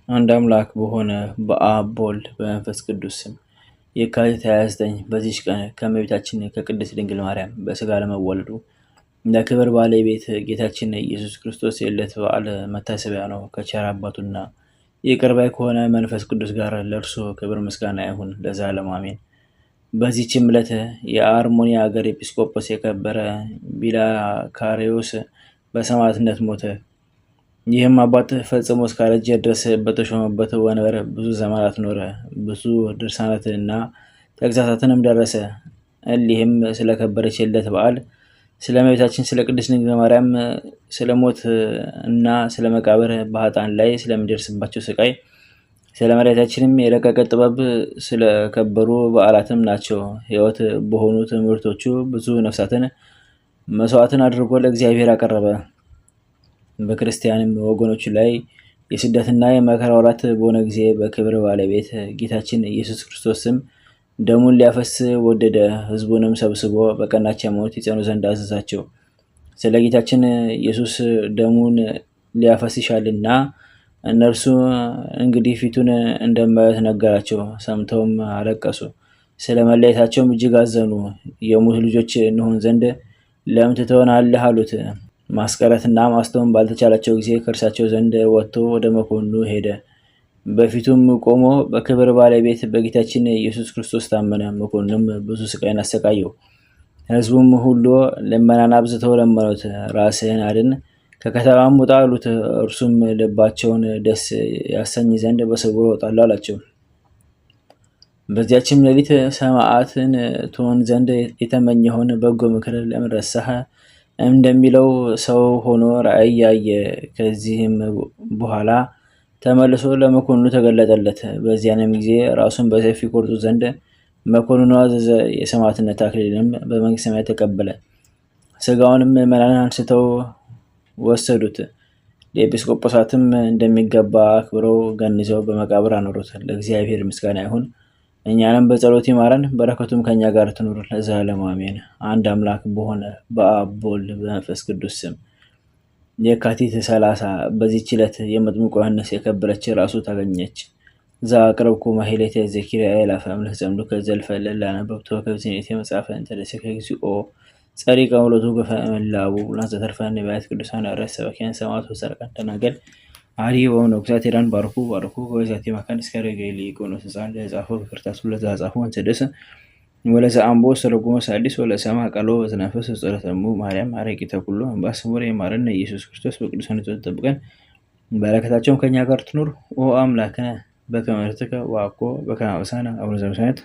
አንድ አምላክ በሆነ በአብ በወልድ በመንፈስ ቅዱስ ስም የካቲት 29 በዚች ቀን ከእመቤታችን ከቅድስት ድንግል ማርያም በሥጋ ለመወለዱ ለክብር ባለቤት ጌታችን ኢየሱስ ክርስቶስ የዕለት በዓል መታሰቢያ ነው። ከቸር አባቱና ይቅር ባይ ከሆነ መንፈስ ቅዱስ ጋር ለእርሱ ክብር ምስጋና ይሁን ለዘላለሙ አሜን። በዚህችም ዕለት የአርሞንያ ሀገር ኤጲስቆጶስ የከበረ ቢላካሪዮስ በሰማዕትነት ሞተ። ይህም አባት ፈጽሞ እስካረጀ ድረስ በተሾመበት ወንበር ብዙ ዘመናት ኖረ። ብዙ ድርሳናትንና ተግሣጻትንም ደረሰ። እሊህም ስለከበረች የዕለት በዓል፣ ስለ እመቤታችን ስለ ቅድስት ድንግል ማርያም ስለ ሞት እና ስለ መቃብር፣ በኃጥአን ላይ ስለሚደርስባቸው ስቃይ፣ ስለ መድኃኒታችንም የረቀቀ ጥበብ፣ ስለከበሩ በዓላትም ናቸው። ሕይወት በሆኑ ትምህርቶቹ ብዙ ነፍሳትን መስዋዕትን አድርጎ ለእግዚአብሔር አቀረበ። በክርስቲያንም ወገኖቹ ላይ የስደትና የመከራ ወራት በሆነ ጊዜ በክብር ባለቤት ጌታችን ኢየሱስ ክርስቶስ ስም ደሙን ሊያፈስ ወደደ። ሕዝቡንም ሰብስቦ በቀናች ሃይማኖት ይጸኑ ዘንድ አዘዛቸው። ስለ ጌታችን ኢየሱስ ደሙን ሊያፈስ ይሻልና እነርሱ እንግዲህ ፊቱን እንደማያዩት ነገራቸው። ሰምተውም አለቀሱ። ስለ መለየታቸውም እጅግ አዘኑ። የሙት ልጆች እንሆን ዘንድ ለምን ትተወናለህ አሉት። ማስቀረትና ማስተውን ባልተቻላቸው ጊዜ ከእርሳቸው ዘንድ ወጥቶ ወደ መኮንኑ ሄደ። በፊቱም ቆሞ በክብር ባለቤት በጌታችን ኢየሱስ ክርስቶስ ታመነ። መኮንኑም ብዙ ስቃይን አሰቃየው። ሕዝቡም ሁሉ ልመናን አብዝተው ለመኑት። ራስህን አድን፣ ከከተማም ውጣ አሉት። እርሱም ልባቸውን ደስ ያሰኝ ዘንድ በስውር እወጣለሁ አላቸው። በዚያችም ሌሊት ሰማዕትን ትሆን ዘንድ የተመኘኸውን በጎ ምክር ለምን ረሳህ እንደሚለው ሰው ሆኖ ራእይ ያየ። ከዚህም በኋላ ተመልሶ ለመኮንኑ ተገለጠለት። በዚያንም ጊዜ ራሱን በሰይፍ ይቆርጡ ዘንድ መኮንኑ አዘዘ። የሰማዕትነት አክሊልንም በመንግሥተ ሰማያት ተቀበለ። ሥጋውንም ምዕመናን አንስተው ወሰዱት። ለኤጲስቆጶሳትም እንደሚገባ አክብረው ገንዘው በመቃብር አኖሩት። ለእግዚአብሔር ምስጋና ይሁን፣ እኛንም በጸሎት ይማረን፣ በረከቱም ከኛ ጋር ትኑር ለዘላለሙ አሜን። አንድ አምላክ በሆነ በአብ በወልድ በመንፈስ ቅዱስ ስም የካቲት 30 በዚህች ዕለት የመጥምቁ ዮሐንስ የከበረች ራሱ ተገኘች። ዘአቅረብኩ ማሕሌተ ዘኪርያ አእላፈ እምለተ ዘምዱከ ዘልፈ ለላነበብቶ ከብዝኔቴ መጽሐፈ እንተ ደሰከ እግዚኦ ጸሪቀ ውለቱ ገፈ እምላቡ ቡላን ዘተርፈ ነቢያት ቅዱሳን ሐዋርያት ሰባክያን ሰማዕታት ወጻድቃን ደናግል አዲ ወመነኮሳት ሄራን ባርኩ በዛቲ መካን እስከ ረገይሊ ቆኖስ ሕፃን ለጻፈው በክርታሱ ለተጻፈው ወንሰደስ ወለዘ አምቦ ሰረጎመ ሳዲስ ወለሰማ ቃሎ በዝናፈስ ጸሎተሙ ማርያም አረቂተ ኩሉ አምባሰሙር የማረነ ኢየሱስ ክርስቶስ በቅዱሳን ተጠብቀን በረከታቸውም ከኛ ጋር ትኑር። ኦ አምላክነ በከመ ርትከ ወአኮ በከመ አብሳነ አቡነ ዘበሰማያት